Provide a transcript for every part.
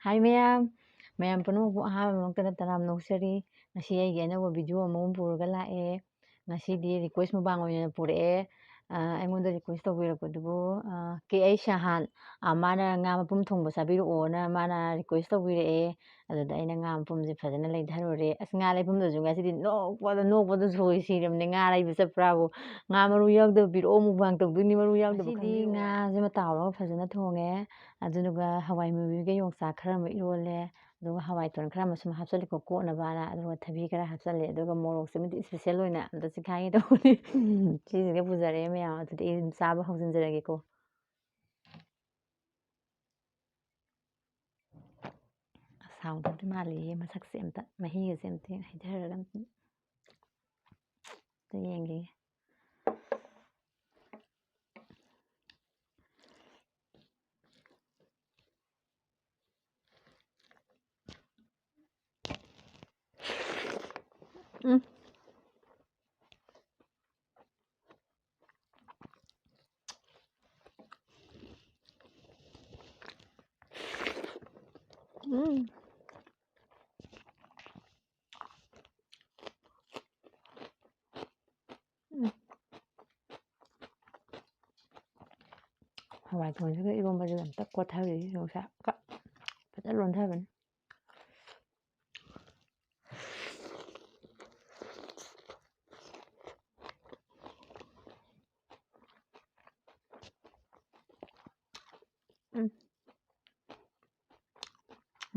ꯍꯥꯏ ꯃꯌꯥꯝ ꯃꯌꯥꯝ ꯄꯨꯝꯅꯃꯛꯄꯨ ꯑꯍꯥꯟꯕ ꯃꯛꯇꯗ ꯇꯔꯥꯝ ꯅꯣꯛꯆꯔꯤ ꯉꯁꯤ ꯑꯩꯒꯤ ꯑꯅꯧꯕ ꯚꯤꯗꯤꯑꯣ ꯑꯃꯃꯨꯛ ꯄꯨꯔꯒ ꯂꯥꯛꯑꯦ ꯉꯁꯤꯗꯤ ꯔꯤꯀ꯭ꯋꯦꯁ ꯃꯄꯥꯡ ꯑꯣꯏꯅ ꯄꯨꯔꯛꯑꯦ ꯑꯩꯉꯣꯟꯗ ꯔꯤꯀ꯭ꯋꯦꯁ ꯇꯧꯕꯤꯔꯛꯄꯗꯨꯕꯨ ꯀꯦ ꯑꯩ ꯁꯍꯥꯟ ꯃꯥꯅ ꯉꯥ ꯃꯄꯨꯝ ꯊꯣꯡꯕ ꯆꯥꯕꯤꯔꯛꯑꯣꯅ ꯃꯥꯅ ꯔꯤꯀ꯭ꯋꯦꯁ ꯇꯧꯕꯤꯔꯛꯑꯦ ꯑꯗꯨꯗ ꯑꯩꯅ ꯉꯥ ꯃꯄꯨꯝꯁꯦ ꯐꯖꯅ ꯂꯩꯊꯔꯨꯔꯦ ꯑꯁ ꯉꯥ ꯂꯩꯐꯝꯗꯁꯨ ꯉꯁꯤꯗꯤ ꯅꯣꯛꯄꯗ ꯁꯣꯏ ꯁꯤꯔꯕꯅꯦ ꯉꯥ ꯂꯩꯕ ꯆꯠꯄ꯭ꯔꯥꯕꯨ ꯉꯥ ꯃꯔꯨ ꯌꯥꯎꯗꯕ ꯄꯤꯔꯛꯑꯣ ꯃꯨꯛꯕꯥꯡ ꯇꯧꯗꯣꯏꯅꯤ ꯃꯔꯨ ꯌꯥꯎꯗꯕ ꯉꯁꯤꯗꯤ ꯉꯥꯁꯤꯃ ꯇꯥꯎꯔꯒ ꯐꯖꯅ ꯊꯣꯡꯉꯦ ꯑꯗꯨꯗꯨꯒ ꯍꯋꯥꯏ ꯃꯨꯕꯤꯒ ꯌꯣꯡꯆꯥꯛ ꯈꯔ ꯑꯃ ꯏꯔꯣꯜꯂꯦ ꯑꯗꯨꯒ ꯍꯋꯥꯏ ꯇꯣꯟ ꯈꯔ ꯑꯃ ꯁꯨꯝ ꯍꯥꯞꯆꯤꯜꯂꯦꯀꯣ ꯀꯣꯠꯅꯕꯅ ꯑꯗꯨꯒ ꯊꯕꯤ ꯈꯔ ꯍꯥꯞꯆꯜꯂꯦ ꯑꯗꯨꯒ ꯃꯣꯔꯣꯛꯁꯦ ꯑꯃꯗꯤ ꯏꯁꯄꯤꯁꯦꯜ ꯑꯣꯏꯅ ꯑꯝꯇ ꯆꯤꯈꯥꯏꯒꯦ ꯇꯧꯕꯅꯤ ꯁꯤꯁꯤꯒ ꯄꯨꯖꯔꯛꯑꯦ ꯃꯌꯥꯝ ꯑꯗꯨꯗꯤ ꯑꯩ ꯑꯗꯨꯝ ꯆꯥꯕ ꯍꯧꯖꯤꯟꯖꯔꯒꯦꯀꯣ ꯍꯥꯎꯗꯧꯗꯤ ꯃꯥꯜꯂꯤꯌꯦ ꯃꯁꯛꯁꯦ ꯑꯝꯇ ꯃꯍꯤꯒꯁꯦ ꯑꯝꯇ ꯍꯩꯊꯔꯒ ꯑꯝꯇ ꯌꯦꯡꯈꯤꯒꯦ ꯍꯋꯥꯏ ꯊꯣꯡꯁꯤꯒ ꯏꯔꯣꯝꯕꯁꯤꯒ ꯑꯝꯇ ꯀꯣꯠꯊꯕꯤꯒꯦ ꯌꯣꯡꯆꯥꯛꯀ ꯐꯖꯅ ꯂꯣꯟꯊꯕꯅꯤ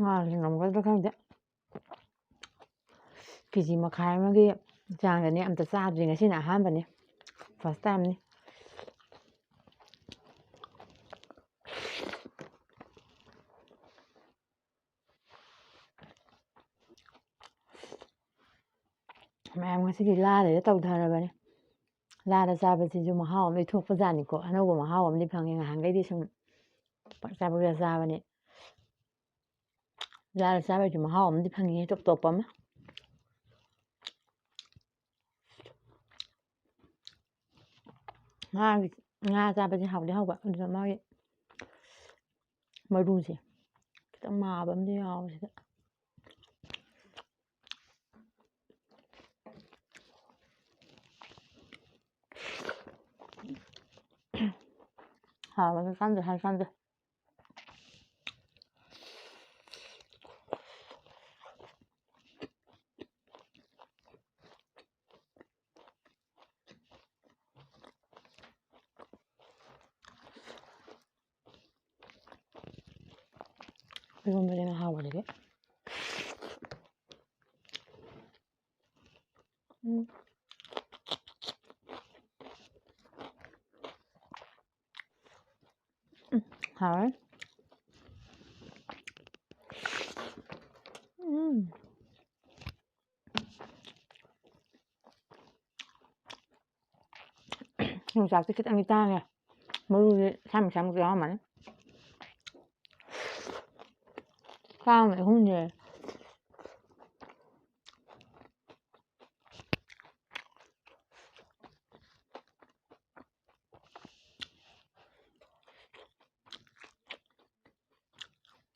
ꯉꯥꯁꯤ ꯉꯝꯒꯗ꯭ꯔꯥ ꯈꯪꯗꯦ ꯀꯦꯖꯤ ꯃꯈꯥꯏ ꯑꯃꯒꯤ ꯆꯥꯡꯗꯅꯦ ꯑꯝꯇ ꯆꯥꯗ꯭ꯔꯤ ꯉꯁꯤꯅ ꯑꯍꯥꯟꯕꯅꯤ ꯐꯥꯔꯁ ꯇꯥꯏꯝꯅꯤ ꯃꯌꯥꯝ ꯉꯁꯤꯗꯤ ꯂꯥꯗ ꯇꯧꯊꯔꯕꯅꯤ ꯂꯥꯗ ꯆꯥꯕꯁꯤꯁꯨ ꯃꯍꯥꯎ ꯑꯃ ꯊꯣꯛꯄꯖꯥꯠꯅꯤꯀꯣ ꯑꯅꯧꯕ ꯃꯍꯥꯎ ꯑꯃꯗꯤ ꯐꯪꯉꯦ ꯉꯍꯥꯟꯈꯩꯗꯤ ꯁꯨꯝ ꯄꯛꯆꯥ ꯆꯥꯕꯅꯤ ꯂꯥꯗ ꯆꯥꯕꯩꯁꯨ ꯃꯍꯥꯎ ꯑꯃꯗꯤ ꯐꯪꯉꯤ ꯇꯣꯞ ꯇꯣꯞꯄ ꯑꯃ ꯉꯥ ꯆꯥꯕꯁꯦ ꯍꯥꯎꯗꯤ ꯍꯥꯎꯕ ꯑꯗꯨꯗ ꯃꯥꯒꯤ ꯃꯔꯨꯁꯦ ꯈꯤꯇꯪ ꯃꯥꯕ ꯑꯃꯗꯤ ꯌꯥꯎꯕ ꯁꯤꯗ ꯍꯥꯎꯕꯅꯤ ꯀꯥꯟꯗꯦ ꯍꯥꯏꯀꯥꯟꯗꯦ 이건물이나 하고 그러게. 헐. 용삭도 기땅이 땅에 머리 삼삼 그러면 다음에 혼자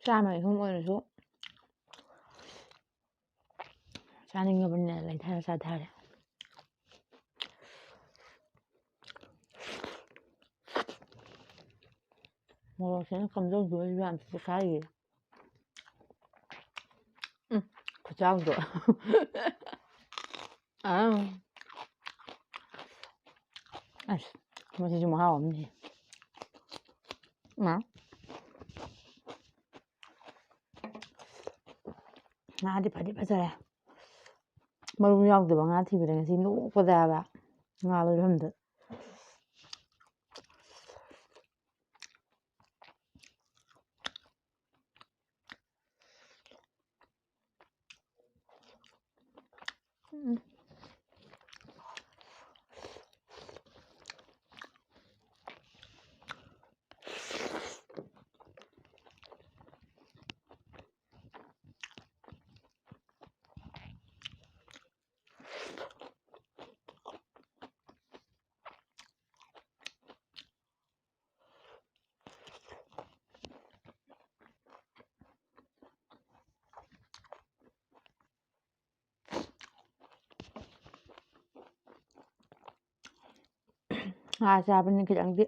쌈을 hum어서 짜는 거 보네 레타를 사다래 뭐 저는 감정 조절이 안 되고 사이 그 정도 아 아이씨 뭐지 좀 하고 없네 뭐 ꯉꯥꯗꯤ ꯐꯗꯤ ꯐꯖꯔꯦ ꯃꯔꯨ ꯌꯥꯎꯗꯕ ꯉꯥ ꯊꯤꯕꯗ ꯉꯁꯤ ꯅꯣꯛꯄꯗꯕ ꯉꯥ ꯂꯣꯏꯐꯝꯗ ꯉꯥ ꯆꯥꯕꯅꯤꯅ ꯈꯤꯇꯪꯗꯤ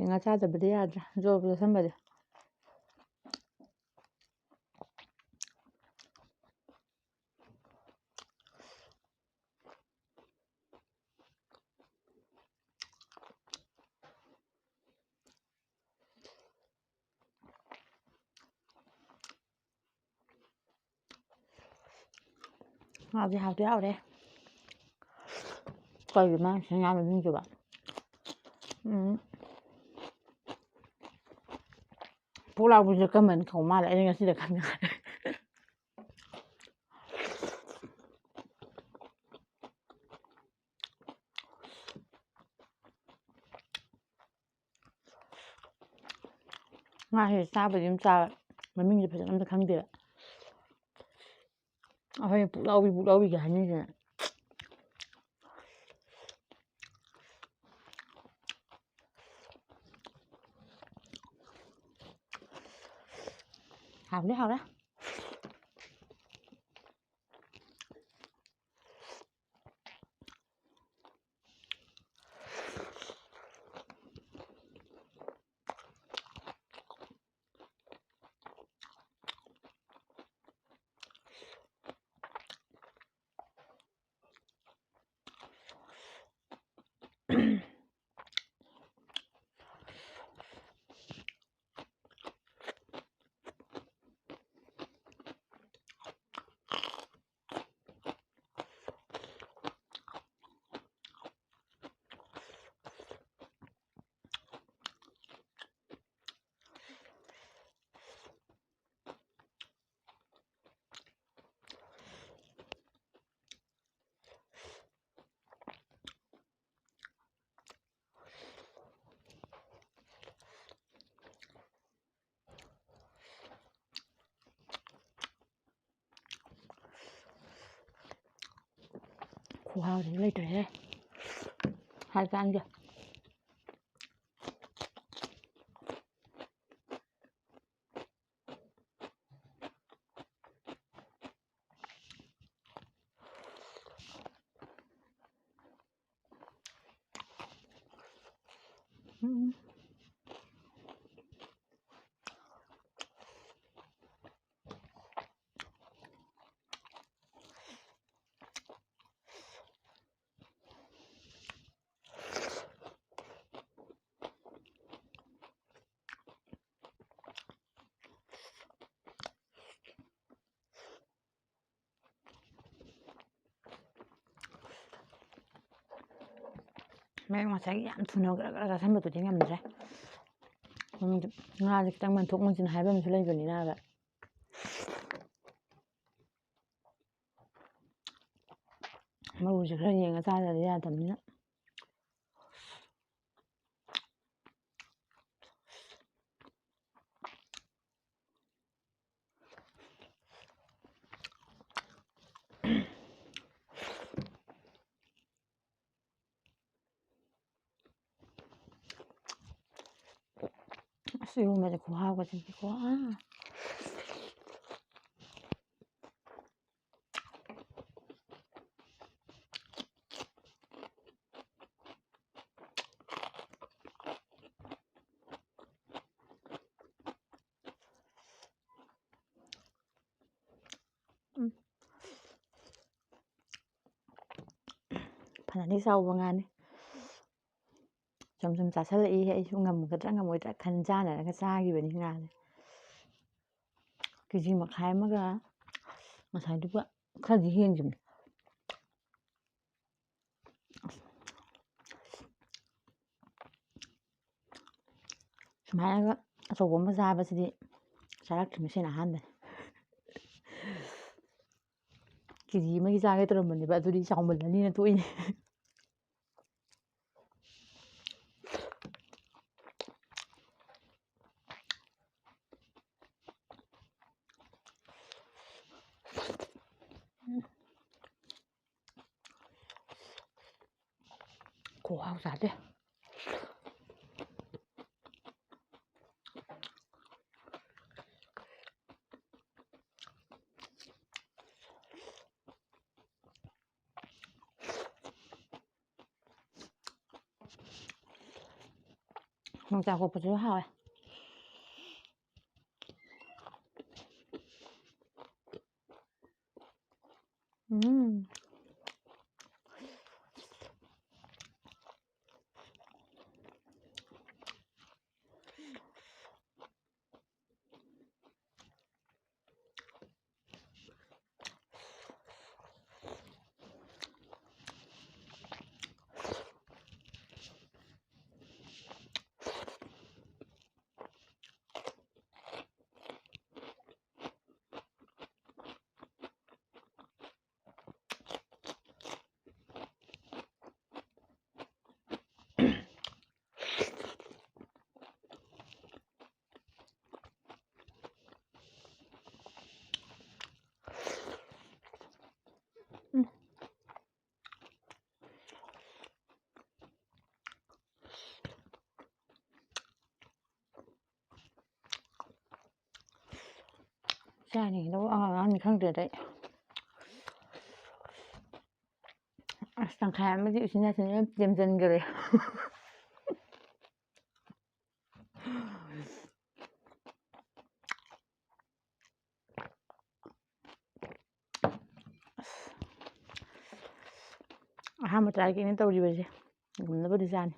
ꯉꯥ ꯆꯥꯗꯕꯗꯤ ꯌꯥꯗ꯭ꯔꯦ ꯖꯣꯕ ꯆꯥꯁꯟꯕꯗꯤ ꯉꯥꯗꯤ ꯍꯥꯎꯗꯤ ꯍꯥꯎꯔꯦ ꯀꯩꯒꯤ ꯃꯥ ꯉꯥ ꯃꯃꯤꯡꯁꯤꯕꯣ ꯄꯨꯛꯂꯥꯎꯕꯤꯁꯦ ꯀꯔꯝꯕꯅ ꯀꯧ ꯃꯥꯜꯂꯦ ꯑꯩꯅ ꯉꯁꯤꯗ ꯈꯪꯉꯦ ꯉꯥꯁꯦ ꯆꯥꯕꯗꯤ ꯑꯗꯨꯝ ꯆꯥꯕ ꯃꯃꯤꯡꯁꯦ ꯐꯖꯅ ꯑꯝꯇ ꯈꯪꯗꯦꯕ ꯑꯩꯈꯣꯏꯅ ꯄꯨꯛꯂꯥꯎꯕꯤꯒ ꯍꯥꯏꯅꯩꯗꯅ ꯍꯥꯎꯗꯤ ꯍꯥꯎꯔꯦ ꯈꯨꯍꯥꯎꯁꯤꯗꯤ ꯂꯩꯇ꯭ꯔꯦꯍꯦ ꯍꯥꯏ ꯀꯥꯟꯗꯦ ꯃꯌꯥꯝ ꯉꯁꯥꯏꯒꯤ ꯌꯥꯝ ꯊꯨꯅ ꯒ꯭ꯔꯒ ꯆꯥꯁꯟꯕꯗꯨꯗꯤ ꯉꯝꯗ꯭ꯔꯦ ꯉꯥꯁꯦ ꯈꯤꯇꯪ ꯃꯟꯊꯣꯛ ꯃꯟꯁꯤꯟ ꯍꯥꯏꯕ ꯑꯃꯁꯨ ꯂꯩꯕꯅꯤꯅꯕ ꯃꯔꯨꯁꯦ ꯈꯔ ꯌꯦꯡꯉ ꯆꯥꯗ꯭ꯔꯗꯤ ꯌꯥꯗꯕꯅꯤꯅ ꯑꯁ ꯏꯔꯣꯟꯕꯁꯦ ꯈꯨꯍꯥꯎꯒꯁꯤꯗꯤꯀꯣ ꯐꯅꯗꯤ ꯆꯥꯎꯕ ꯉꯥꯅꯤ ꯁꯨꯝ ꯁꯨꯝ ꯆꯥꯁꯤꯜꯂꯛꯏ ꯑꯩꯁꯨ ꯉꯝꯒꯗ꯭ꯔꯥ ꯉꯝꯃꯣꯏꯗ꯭ꯔꯥ ꯈꯟꯖꯥꯟꯅꯔꯒ ꯆꯥꯈꯤꯕꯅꯤ ꯉꯥꯁꯦ ꯀꯦꯖꯤ ꯃꯈꯥꯏ ꯑꯃꯒ ꯉꯁꯥꯏꯗꯨꯒ ꯈꯔꯗꯤ ꯍꯦꯟꯈꯤꯕꯅꯤ ꯁꯨꯃꯥꯏꯅꯒ ꯑꯆꯧꯕ ꯑꯃ ꯆꯥꯕꯁꯤꯗꯤ ꯆꯥꯔꯛꯇ꯭ꯔꯤꯕ ꯁꯤꯅ ꯑꯍꯥꯟꯕꯅꯤ ꯀꯦꯖꯤ ꯑꯃꯒꯤ ꯆꯥꯒꯦ ꯇꯧꯔꯝꯕꯅꯦꯕ ꯑꯗꯨꯗꯤ ꯆꯥꯎꯃꯜꯂꯅꯤꯅ ꯇꯣꯛꯏꯅꯦ ꯈꯨꯍꯥꯎ ꯆꯥꯗꯦ ꯌꯣꯡꯆꯥꯛ ꯀꯣꯛꯄꯁꯨ ꯍꯥꯎꯋꯦ. ꯆꯥꯅꯤꯡꯗꯕ ꯑꯉꯥꯡꯅꯤ ꯈꯪꯗ꯭ꯔꯦꯗ ꯑꯩ. ꯑꯁ ꯇꯪꯈꯥꯏ ꯑꯃꯗꯤ ꯎꯆꯤꯟ ꯅꯥꯆꯤꯟꯅ ꯂꯦꯝꯖꯟꯈ꯭ꯔꯦ. ꯑꯍꯥꯟꯕ ꯇ꯭ꯔꯥꯏꯒꯩꯅ ꯇꯧꯔꯤꯕꯁꯦ ꯉꯝꯅꯕꯗꯤ ꯆꯥꯅꯤ.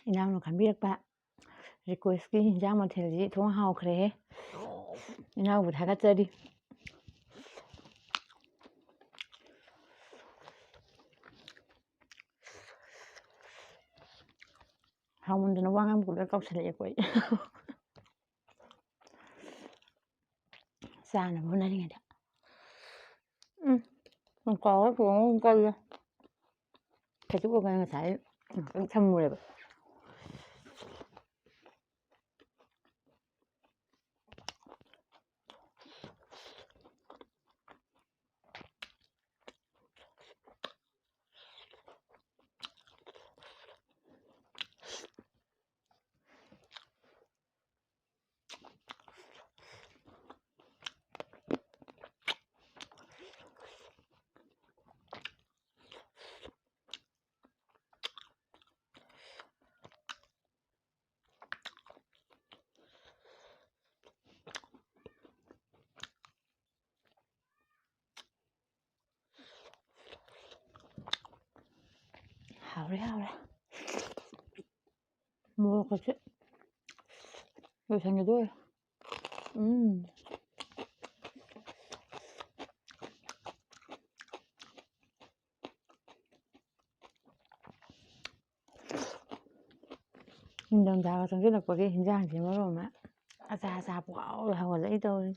ꯏꯅꯥꯎꯅ ꯈꯟꯕꯤꯔꯛꯄ ꯔꯤꯀ꯭ꯋꯦꯁꯀꯤ ꯍꯤꯟꯖꯥꯡ ꯃꯊꯦꯜꯁꯤ ꯊꯣꯡ ꯍꯥꯎꯈ꯭ꯔꯦꯍꯦ. ꯏꯅꯥꯎꯕꯨ ꯊꯥꯒꯠꯆꯔꯤ. ꯍꯥꯎꯃꯟꯗꯅ ꯋꯥ ꯉꯥꯡꯕꯒ ꯀꯥꯎꯁꯜꯂꯛꯑꯦꯀꯣ ꯑꯩ. ꯆꯥꯅꯕ ꯍꯣꯠꯅꯔꯤꯉꯩꯗ. ꯀꯥꯎꯔ ꯊꯣꯡꯉ ꯀꯜꯂꯦ. ꯈꯖꯤꯛ ꯉꯁꯥꯏ ꯉꯥꯛꯇꯪ ꯊꯝꯃꯨꯔꯦꯕ. 하우래 먹었지? 왜 생겨도 인정다가 정신없게 긴장 지으러 오면 아사아사 보고 하고 이도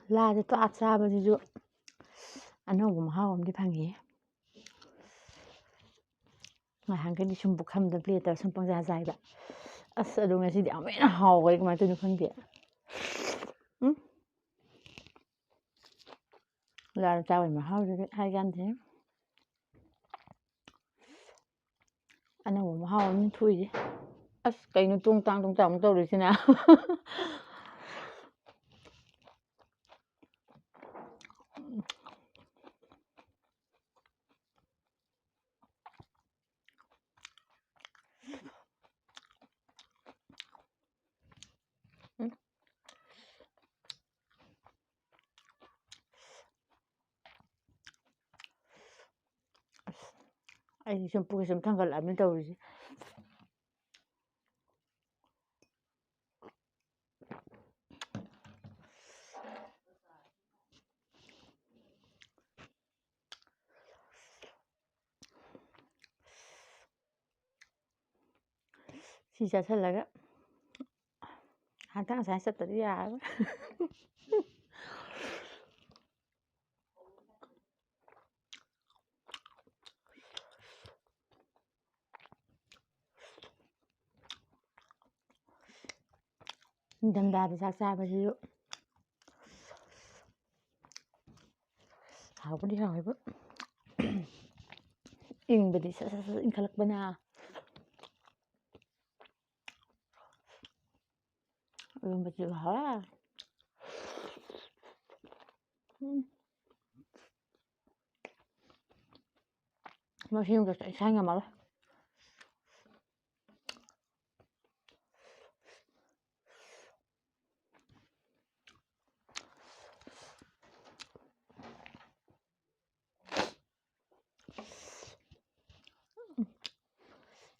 라지 또 아차아버지죠. 안하고 하고엄디 방이 한근이 shum북함도 비에다 선빵자자이다. 아싸 동아시디 아메나 하고 이거 맞더니 큰데. 응? 라를 짜오면 하게 안 돼. 안하고 하고는 투이지. 아싸 까이는 뚱땅 떠오르시나. 아니 shum북이 좀 탕갈라면 떠오르지. ꯁꯤ ꯆꯥꯁꯤꯜꯂꯒ ꯉꯥꯛꯇꯪ ꯉꯁꯥꯏ ꯆꯠꯇꯗꯤ ꯌꯥꯔꯔꯣꯏ ꯅꯤꯡꯊꯝꯊꯥꯗ ꯆꯥꯛ ꯆꯥꯕꯁꯤꯁꯨ ꯍꯥꯎꯕꯨꯗꯤ ꯍꯥꯎꯋꯦꯕ ꯏꯪꯕꯗꯤ ꯁꯠ ꯁꯠ ꯁꯠ ꯏꯪꯈꯠꯂꯛꯄꯅ ꯏꯔꯣꯟꯕꯁꯤꯁꯨ ꯍꯥꯎꯋꯦ ꯃꯁꯤ ꯌꯣꯡꯆꯥꯛꯁꯦ ꯑꯩ ꯏꯁꯥ ꯉꯝꯃꯔꯣꯏ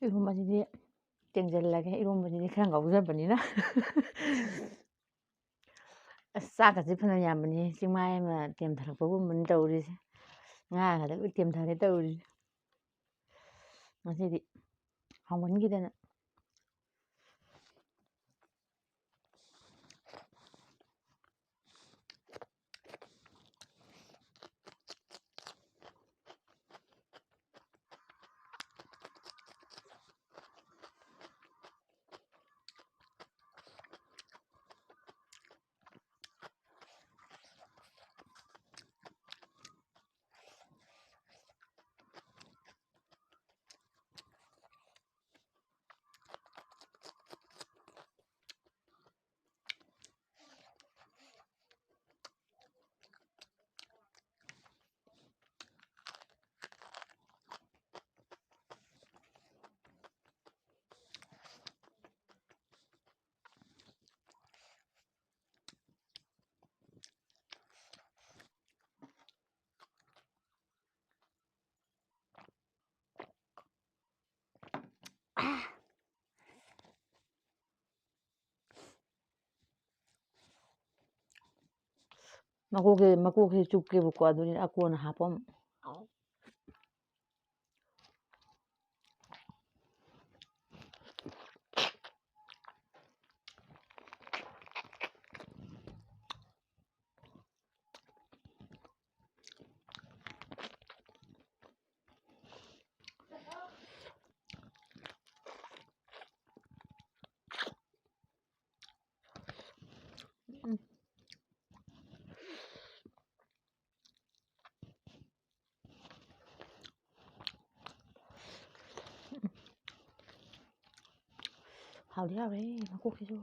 이런바지니 땡젤라게 이런바지니 그냥 가보자버니나 싸가지 푸는 야머니 정말만 땜타락 보고 문 떠오르지 나가다 그 땜타게 떠오르지 어제디 한번 기대는 막고기 죽게 볶고 아들이 아꼬는 하범 하우리 하우리 막고기 줘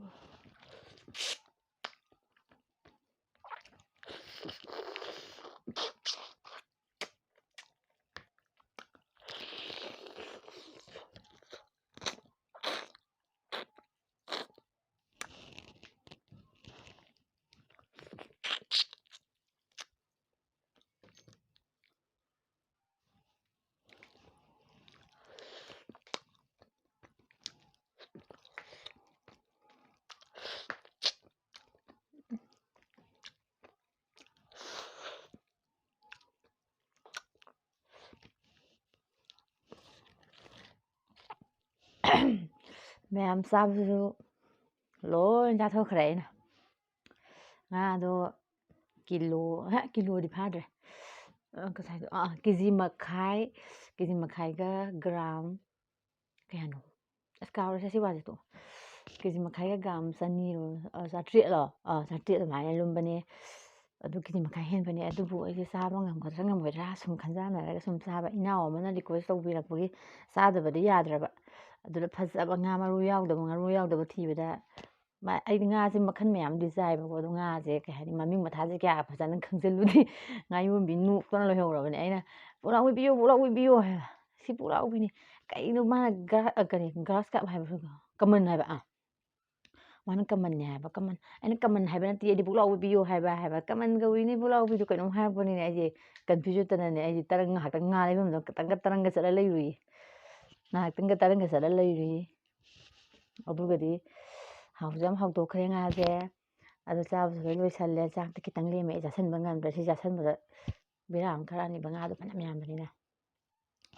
ꯃꯌꯥꯝ ꯆꯥꯕꯁꯨ ꯂꯣꯏ ꯆꯥꯊꯣꯛꯈ꯭ꯔꯦ ꯑꯩꯅ ꯉꯥꯗꯣ ꯀꯤꯂꯣꯗꯤ ꯐꯥꯗ꯭ꯔꯦ ꯉꯁꯥꯏꯗꯣ ꯀꯦꯖꯤ ꯃꯈꯥꯏꯒ ꯒ꯭ꯔꯥꯝ ꯀꯌꯥꯅꯣ ꯑꯁ ꯀꯥꯎꯔꯦ ꯁꯤ ꯋꯥꯁꯦ ꯇꯣ ꯀꯦꯖꯤ ꯃꯈꯥꯏꯒ ꯒ꯭ꯔꯥꯝ 100 ꯆꯥꯇ꯭ꯔꯦꯠ ꯑꯗꯨꯃꯥꯏꯅ ꯂꯨꯝꯕꯅꯦ ꯑꯗꯨ ꯀꯦꯖꯤ ꯃꯈꯥꯏ ꯍꯦꯟꯕꯅꯦ ꯑꯗꯨꯕꯨ ꯑꯩꯁꯦ ꯆꯥꯕ ꯉꯝꯒꯗ꯭ꯔꯥ ꯁꯨꯝ ꯈꯟꯖꯥꯟꯅꯔꯒ ꯁꯨꯝ ꯆꯥꯕ ꯏꯅꯥꯎ ꯑꯃꯅ ꯔꯤꯀ꯭ꯋꯦꯁ ꯇꯧꯕꯤꯔꯛꯄꯒꯤ ꯆꯥꯗꯕꯗꯤ ꯌꯥꯗ꯭ꯔꯕ ꯑꯗꯨꯗ ꯐꯖꯕ ꯉꯥ ꯉꯥꯔꯨ ꯌꯥꯎꯗꯕ ꯊꯤꯕꯗ ꯑꯩꯗꯤ ꯉꯥꯁꯦ ꯃꯈꯜ ꯃꯌꯥꯝꯗꯤ ꯆꯥꯏꯕꯀꯣ ꯑꯗꯣ ꯉꯥꯁꯦ ꯀꯩ ꯍꯥꯏꯅꯤ ꯃꯃꯤꯡ ꯃꯊꯥꯁꯦ ꯀꯌꯥ ꯐꯖꯅ ꯈꯪꯖꯤꯜꯂꯨꯗꯦ ꯉꯥꯌꯣꯟꯕꯤ ꯅꯣꯛꯇꯅ ꯂꯣꯏꯍꯧꯔꯕꯅꯦ ꯑꯩꯅ ꯄꯨꯛꯂꯥꯎꯕꯤ ꯍꯥꯏꯕ ꯁꯤ ꯄꯨꯛꯂꯥꯎꯕꯤꯅꯤ ꯀꯩꯅꯣ ꯃꯥꯅ ꯒ꯭ꯔꯥꯁ ꯀꯥꯞ ꯍꯥꯏꯕ ꯀꯃꯟ ꯍꯥꯏꯕ ꯃꯥꯅ ꯀꯃꯟꯅꯦ ꯍꯥꯏꯕ ꯀꯃꯟ ꯑꯩꯅ ꯀꯃꯟ ꯍꯥꯏꯕ ꯅꯠꯇꯦ ꯑꯩꯗꯤ ꯄꯨꯛꯂꯥꯎꯕꯤ ꯄꯤꯌꯣ ꯍꯥꯏꯕ ꯀꯃꯟ ꯀꯧꯏꯅꯤ ꯄꯨꯛꯂꯥꯎꯕꯤꯗꯣ ꯀꯩꯅꯣꯝ ꯍꯥꯏꯔꯛꯄꯅꯤꯅꯦ ꯑꯩꯁꯦ ꯀꯟꯐ꯭ꯌꯨꯁ ꯆꯠꯇꯅꯅꯦ ꯑꯩꯁꯦ ꯉꯥꯏꯍꯥꯛꯇꯪ ꯉꯥ ꯂꯩꯐꯝꯗꯣ ꯇꯔꯪꯒ ꯆꯠꯂ ꯂꯩꯔꯨꯏ ꯉꯥꯏꯍꯥꯛꯇꯪꯒ ꯇꯔꯪꯒ ꯆꯠꯂ ꯂꯩꯔꯨꯏ ꯑꯗꯨꯒꯗꯤ ꯍꯥꯎꯁꯨ ꯌꯥꯝ ꯍꯥꯎꯗꯣꯛꯈ꯭ꯔꯦ ꯉꯥꯁꯦ ꯑꯗꯨ ꯆꯥꯕꯁꯨ ꯂꯣꯏ ꯂꯣꯏꯁꯜꯂꯦ ꯆꯥꯛꯇꯤ ꯈꯤꯇꯪ ꯂꯦꯝꯃꯦ ꯑꯩ ꯆꯥꯁꯤꯟꯕ ꯉꯝꯗ꯭ꯔꯦ ꯁꯤ ꯆꯥꯁꯤꯟꯕꯗ ꯕꯦꯔꯥ ꯑꯃ ꯈꯔꯅꯤꯕ ꯉꯥꯗꯣ ꯐꯅꯌꯥꯝ ꯌꯥꯝꯕꯅꯤꯅ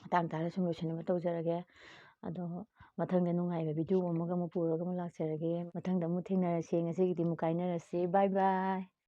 ꯃꯇꯥꯡ ꯆꯥꯔ ꯁꯨꯝ ꯂꯣꯏꯁꯤꯟꯅꯕ ꯇꯧꯖꯔꯒꯦ ꯑꯗꯣ ꯃꯊꯪꯗ ꯅꯨꯡꯉꯥꯏꯕ ꯚꯤꯗꯤꯑꯣ ꯑꯃꯒ ꯑꯃꯨꯛ ꯄꯨꯔꯒ ꯑꯃꯨꯛ ꯂꯥꯛꯆꯔꯒꯦ ꯃꯊꯪꯗ ꯑꯃꯨꯛ ꯊꯦꯡꯅꯔꯁꯤ ꯉꯁꯤꯒꯤꯗꯤ ꯑꯃꯨꯛ ꯀꯥꯏꯅꯔꯁꯤ ꯕꯥꯏ ꯕꯥꯏ